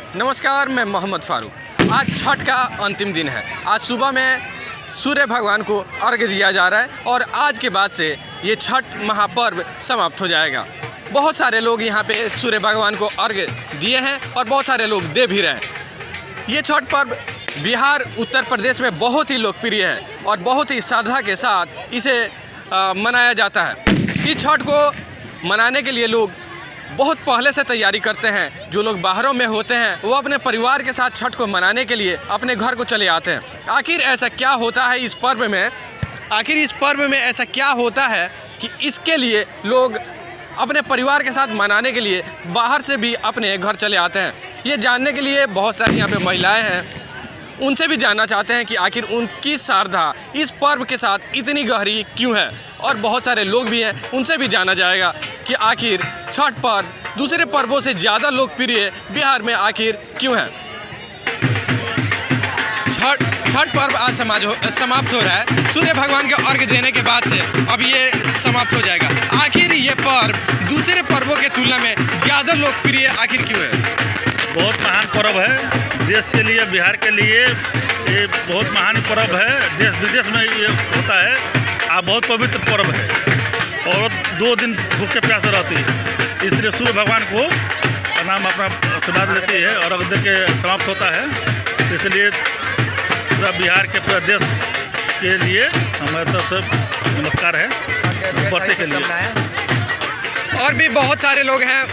नमस्कार, मैं मोहम्मद फारूक। आज छठ का अंतिम दिन है। आज सुबह में सूर्य भगवान को अर्घ्य दिया जा रहा है और आज के बाद से ये छठ महापर्व समाप्त हो जाएगा। बहुत सारे लोग यहाँ पे सूर्य भगवान को अर्घ्य दिए हैं और बहुत सारे लोग दे भी रहे हैं। ये छठ पर्व बिहार, उत्तर प्रदेश में बहुत ही लोकप्रिय है और बहुत ही श्रद्धा के साथ इसे मनाया जाता है। इस छठ को मनाने के लिए लोग बहुत पहले से तैयारी करते हैं। जो लोग बाहरों में होते हैं वो अपने परिवार के साथ छठ को मनाने के लिए अपने घर को चले आते हैं। आखिर ऐसा क्या होता है इस पर्व में? आखिर इस पर्व में ऐसा क्या होता है कि इसके लिए लोग अपने परिवार के साथ मनाने के लिए बाहर से भी अपने घर चले आते हैं? ये जानने के लिए बहुत सारी यहाँ पे महिलाएं हैं, उनसे भी जानना चाहते हैं कि आखिर उनकी श्रद्धा इस पर्व के साथ इतनी गहरी क्यों है। और बहुत सारे लोग भी हैं, उनसे भी जाना जाएगा कि आखिर छठ पर्व दूसरे पर्वों से ज़्यादा लोकप्रिय बिहार में आखिर क्यों है। छठ पर्व आज समाप्त हो रहा है। सूर्य भगवान के अर्घ्य देने के बाद से अब ये समाप्त हो जाएगा। आखिर ये पर्व दूसरे पर्वों के तुलना में ज़्यादा लोकप्रिय आखिर क्यों है? बहुत महान पर्व है देश के लिए, बिहार के लिए ये बहुत महान पर्व है। देश विदेश में ये होता है। बहुत पवित्र पर्व है और 2 दिन भूखे प्यासे रहती है। इसलिए सूर्य भगवान को नाम अपना आशीर्वाद लेती है और अर्घ्य के समाप्त होता है। इसलिए पूरा बिहार के पूरा देश के लिए हमारे तरफ से नमस्कार है बढ़ते के लिए। और भी बहुत सारे लोग हैं,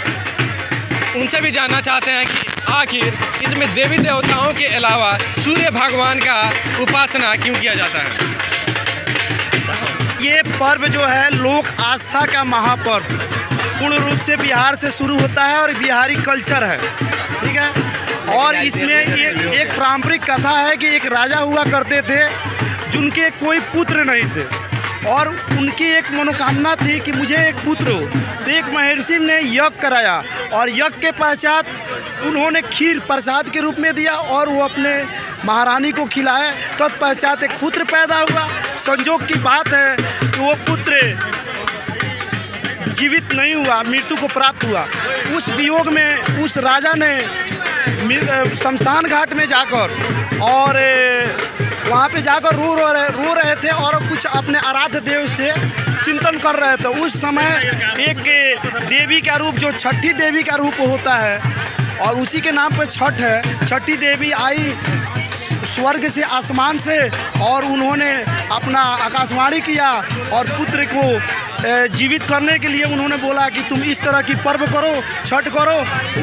उनसे भी जानना चाहते हैं कि आखिर इसमें देवी देवताओं के अलावा सूर्य भगवान का उपासना क्यों किया जाता है? ये पर्व जो है लोक आस्था का महापर्व पूर्ण रूप से बिहार से शुरू होता है और बिहारी कल्चर है, ठीक है। और इसमें एक पारंपरिक कथा है कि एक राजा हुआ करते थे जिनके कोई पुत्र नहीं थे और उनकी एक मनोकामना थी कि मुझे एक पुत्र हो। तो एक महर्षि ने यज्ञ कराया और यज्ञ के पश्चात उन्होंने खीर प्रसाद के रूप में दिया और वो अपने महारानी को खिलाए। तत्पश्चात एक पुत्र पैदा हुआ। संजोग की बात है कि वो पुत्र जीवित नहीं हुआ, मृत्यु को प्राप्त हुआ। उस वियोग में उस राजा ने शमशान घाट में जाकर और वहाँ पे जाकर रो रहे थे और कुछ अपने आराध्य देव से चिंतन कर रहे थे। उस समय एक देवी का रूप जो छठी देवी का रूप होता है और उसी के नाम पे छठ है। छठी देवी आई स्वर्ग से, आसमान से, और उन्होंने अपना आकाशवाणी किया और पुत्र को जीवित करने के लिए उन्होंने बोला कि तुम इस तरह की पर्व करो, छठ करो,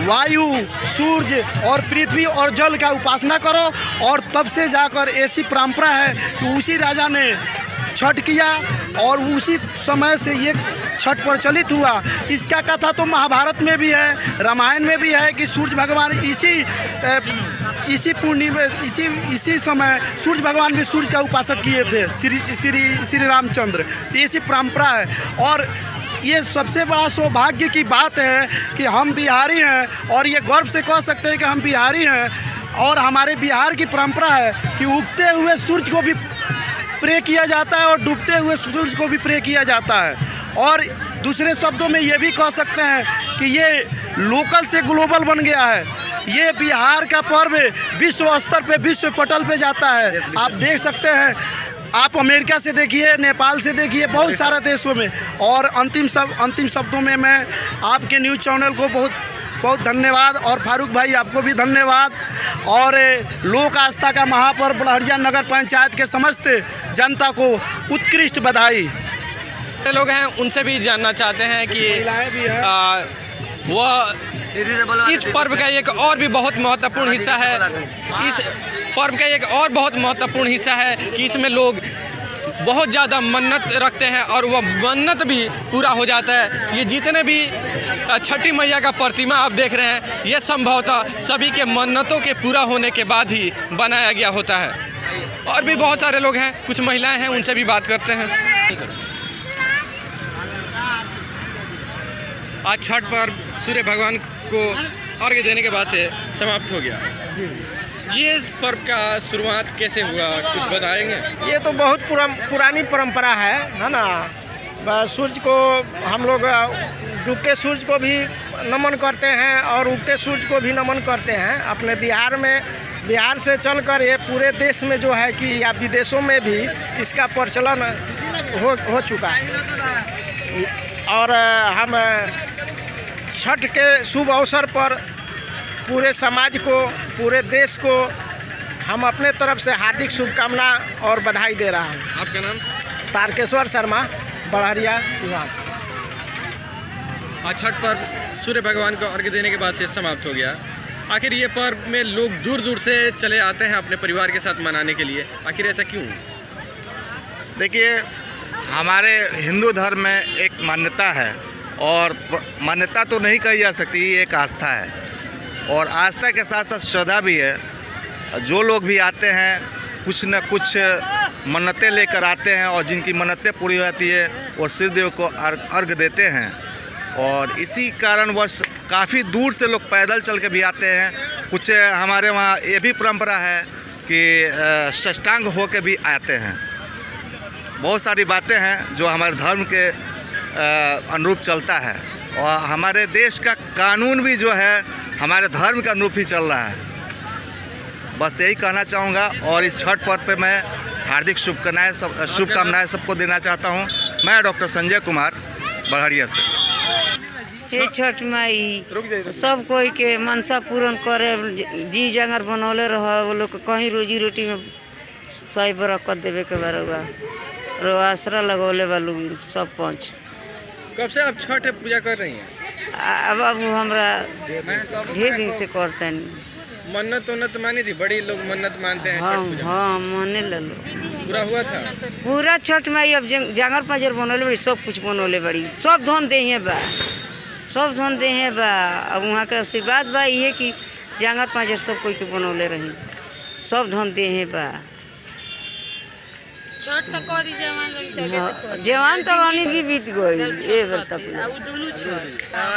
वायु, सूर्य और पृथ्वी और जल का उपासना करो। और तब से जाकर ऐसी परंपरा है कि उसी राजा ने छठ किया और उसी समय से ये छठ प्रचलित हुआ। इसका कथा तो महाभारत में भी है, रामायण में भी है कि सूर्य भगवान इसी समय सूर्य भगवान भी सूर्य का उपासक किए थे, श्री रामचंद्र। तो ऐसी परंपरा है और ये सबसे बड़ा सौभाग्य की बात है कि हम बिहारी हैं और ये गर्व से कह सकते हैं कि हम बिहारी हैं। और हमारे बिहार की परंपरा है कि उगते हुए सूर्य को भी प्रे किया जाता है और डूबते हुए सूर्य को भी प्रे किया जाता है। और दूसरे शब्दों में ये भी कह सकते हैं कि ये लोकल से ग्लोबल बन गया है। ये बिहार का पर्व विश्व स्तर पे, विश्व पटल पे जाता है। आप देख सकते हैं, आप अमेरिका से देखिए, नेपाल से देखिए, बहुत सारे देशों में। और अंतिम शब्दों में मैं आपके न्यूज़ चैनल को बहुत बहुत धन्यवाद और फारूक भाई आपको भी धन्यवाद। और लोक आस्था का महापर्व बड़हरिया नगर पंचायत के समस्त जनता को उत्कृष्ट बधाई। लोग हैं, उनसे भी जानना चाहते हैं कि वह इस पर्व का एक और भी बहुत महत्वपूर्ण हिस्सा है। इस पर्व का एक और बहुत महत्वपूर्ण हिस्सा है कि इसमें लोग बहुत ज़्यादा मन्नत रखते हैं और वह मन्नत भी पूरा हो जाता है। ये जितने भी छठी मैया का प्रतिमा आप देख रहे हैं, ये संभवतः सभी के मन्नतों के पूरा होने के बाद ही बनाया गया होता है। और भी बहुत सारे लोग हैं, कुछ महिलाएं हैं, उनसे भी बात करते हैं। आज छठ पर्व सूर्य भगवान को अर्घ्य देने के बाद से समाप्त हो गया। ये इस पर्व का शुरुआत कैसे हुआ, कुछ बताएंगे? ये तो बहुत पुरानी परंपरा है ना। सूर्य को हम लोग डूबते सूर्य को भी नमन करते हैं और उगते सूरज को भी नमन करते हैं। अपने बिहार से चलकर ये पूरे देश में जो है कि या विदेशों में भी इसका प्रचलन हो चुका है। और हम छठ के शुभ अवसर पर पूरे समाज को, पूरे देश को हम अपने तरफ से हार्दिक शुभकामना और बधाई दे रहा हूँ। आपका नाम? तारकेश्वर शर्मा, बड़हरिया, सिवान। आज छठ पर्व सूर्य भगवान को अर्घ्य देने के बाद से समाप्त हो गया। आखिर ये पर्व में लोग दूर दूर से चले आते हैं अपने परिवार के साथ मनाने के लिए, आखिर ऐसा क्यों? देखिए, हमारे हिंदू धर्म में एक मान्यता है, और मान्यता तो नहीं कही जा सकती, ये एक आस्था है, और आस्था के साथ साथ श्रद्धा भी है। जो लोग भी आते हैं कुछ न कुछ मन्नतें लेकर आते हैं, और जिनकी मन्नतें पूरी होती है वो सूर्यदेव को अर्घ्य देते हैं। और इसी कारणवश काफ़ी दूर से लोग पैदल चल के भी आते हैं। कुछ हमारे वहाँ ये भी परंपरा है कि साष्टांग हो के भी आते हैं। बहुत सारी बातें हैं जो हमारे धर्म के अनुरूप चलता है, और हमारे देश का कानून भी जो है हमारे धर्म के अनुरूप ही चल रहा है। बस यही कहना चाहूँगा, और इस छठ पर्व पे मैं हार्दिक शुभकामनाएं सबको देना चाहता हूँ। मैं डॉक्टर संजय कुमार, बड़हरिया से। हे छठ माई, सब कोई के मनसा पूर्ण करे, जी जंगर बनौले रह, वो लोग कहीं रोजी रोटी में सही बरकत देवे के बरुआ रो आसरा लगौले वालू सब पहुँच। कब से आप छठ पूजा कर रही हैं? अब हमरा ढेर दिन से करते हैं। मन्नत मानी थी, बड़ी लोग मन्नत मानते हैं छठ पूजा। हाँ माने लो, पूरा हुआ था पूरा छठ माई। अब जंगर पाजर बनौले बड़ी, सब कुछ बनौले बड़ी, सब धन दे हैं बा, सब धन दे हैं बा। अब वहाँ के आशीर्वाद बा ये कि जंगर पाजर सब कोई के बनौले रही, सब धन दे हैं बा। जवान तो वाली भी बीत गई, ये तक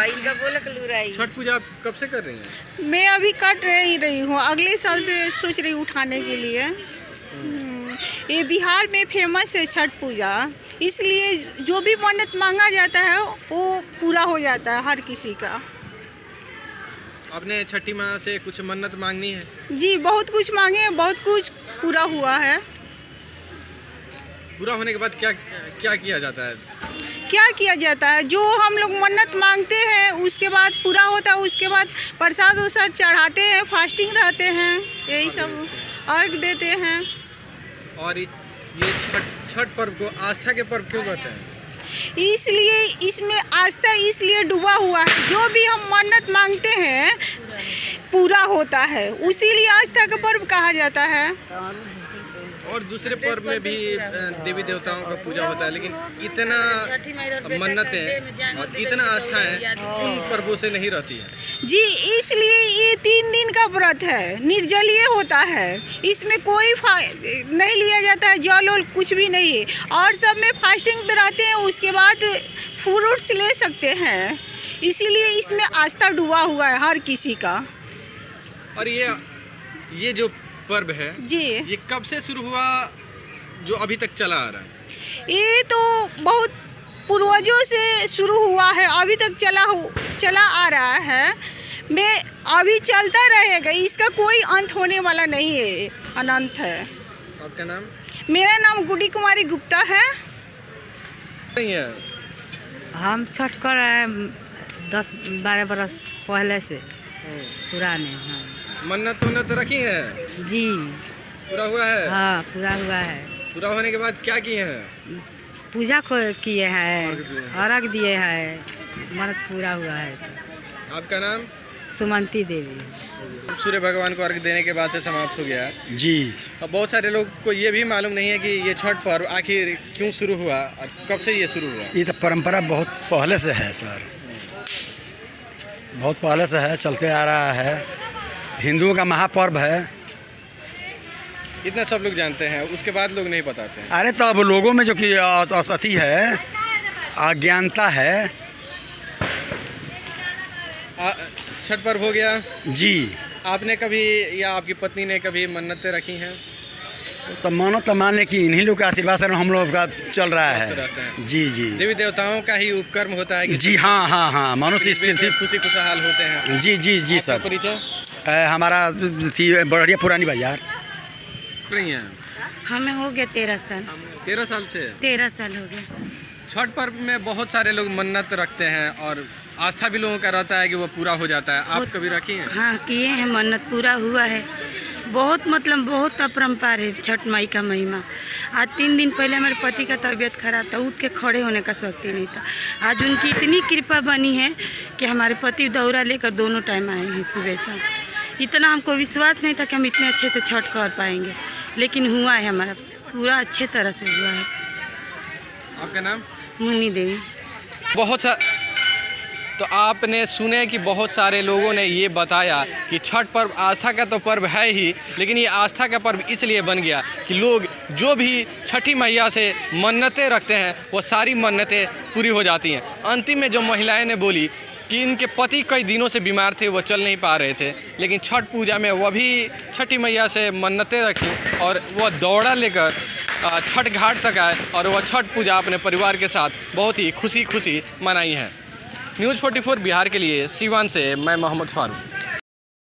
इनका बोले के लुराई। छठ पूजा आप कब से कर रही हैं? मैं अभी कट रही हूँ, अगले साल से सोच रही उठाने के लिए। ये बिहार में फेमस है छठ पूजा, इसलिए जो भी मन्नत मांगा जाता है वो पूरा हो जाता है हर किसी का। आपने छठी माँ से कुछ मन्नत मांगनी है? जी बहुत कुछ मांगे हैं, बहुत कुछ पूरा हुआ है। पूरा होने के बाद क्या क्या किया जाता है? क्या किया जाता है, जो हम लोग मन्नत मांगते हैं उसके बाद पूरा होता है। उसके बाद प्रसाद वरसाद चढ़ाते हैं, फास्टिंग रहते हैं, यही सब अर्घ देते हैं। और ये छठ पर्व को आस्था के पर्व क्यों कहते हैं? इसलिए इसमें आस्था इसलिए डूबा हुआ है, जो भी हम मन्नत मांगते हैं पूरा होता है, उसीलिए आस्था का पर्व कहा जाता है। और दूसरे पर्व में भी देवी देवताओं का पूजा होता है, लेकिन इतना मन्नतें और इतना आस्था है उन पर्वों से नहीं रहती है। जी इसलिए ये 3 दिन का व्रत है, निर्जलीय होता है, इसमें कोई नहीं लिया जाता है, जल और कुछ भी नहीं है, और सब में फास्टिंग पे रहते हैं। उसके बाद फ्रूट्स ले सकते हैं, इसीलिए इसमें आस्था डूबा हुआ है हर किसी का। और ये जो पर्व है जी, ये कब से शुरू हुआ जो अभी तक चला आ रहा है? ये तो बहुत पूर्वजों से शुरू हुआ है, अभी तक चला आ रहा है, मैं अभी चलता रहेगा, इसका कोई अंत होने वाला नहीं है, अनंत है। आपका नाम? मेरा नाम गुड्डी कुमारी गुप्ता है। नहीं है, हम छठ कर रहे हैं 10-12 बरस पहले से, पुराने। हाँ मन्नत रखी है? जी पूरा हुआ है? हाँ पूरा हुआ है। पूरा होने के बाद क्या किए हैं? पूजा को किए हैं, अर्घ दिए हैं, मन्नत पूरा हुआ है। आपका नाम? सुमंती देवी। सूर्य भगवान को अर्घ देने के बाद से समाप्त हो गया जी। अब बहुत सारे लोग को ये भी मालूम नहीं है कि ये छठ पर्व आखिर क्यों शुरू हुआ और कब से ये शुरू हुआ। ये तो परंपरा बहुत पहले से है सर, बहुत पहले से है, चलते आ रहा है, हिंदुओं का महापर्व है। इतना सब लोग जानते हैं, उसके बाद लोग नहीं बताते हैं। अरे तो अब लोगों में जो कि असती है, अज्ञानता है। छठ पर्व हो गया जी। आपने कभी या आपकी पत्नी ने कभी मन्नतें रखी हैं? तो मानो तो मान ले कि इन्हीं लोग के आशीर्वाद से हम लोग का चल रहा रहते है। हैं। जी जी देवी देवताओं का ही उपकर्म होता है कि जी, हाँ हाँ हाँ, मनुष्य इस से खुशी खुशहाल होते हैं। जी जी जी आपका सर। परिचय हमारा बढ़िया पुरानी बाजार। नहीं है। हमें हो गया 13 साल। 13 साल से 13 साल हो गया। छठ पर्व में बहुत सारे लोग मन्नत रखते हैं और आस्था भी लोगों का रहता है कि वो पूरा हो जाता है। आप कभी रखी हैं? हाँ किए हैं, मन्नत पूरा हुआ है। बहुत मतलब बहुत अपरंपार है छठ माई का महिमा। आज 3 दिन पहले मेरे पति का तबीयत खराब था, उठ के खड़े होने का शक्ति नहीं था। आज उनकी इतनी कृपा बनी है कि हमारे पति दौरा लेकर दोनों टाइम आए हैं सुबह शाम। इतना हमको विश्वास नहीं था कि हम इतने अच्छे से छठ कर पाएंगे, लेकिन हुआ है, हमारा पूरा अच्छे तरह से हुआ है। आपका नाम? मुन्नी देवी। बहुत सा तो आपने सुने कि बहुत सारे लोगों ने ये बताया कि छठ पर्व आस्था का तो पर्व है ही, लेकिन ये आस्था का पर्व इसलिए बन गया कि लोग जो भी छठी मैया से मन्नतें रखते हैं वो सारी मन्नतें पूरी हो जाती हैं। अंतिम में जो महिलाएं ने बोली कि इनके पति कई दिनों से बीमार थे, वो चल नहीं पा रहे थे, लेकिन छठ पूजा में वह भी छठी मैया से मन्नतें रखी और वह दौड़ा लेकर छठ घाट तक आए और वह छठ पूजा अपने परिवार के साथ बहुत ही खुशी खुशी मनाई है। न्यूज़ 44 बिहार के लिए सीवान से मैं मोहम्मद फारूक।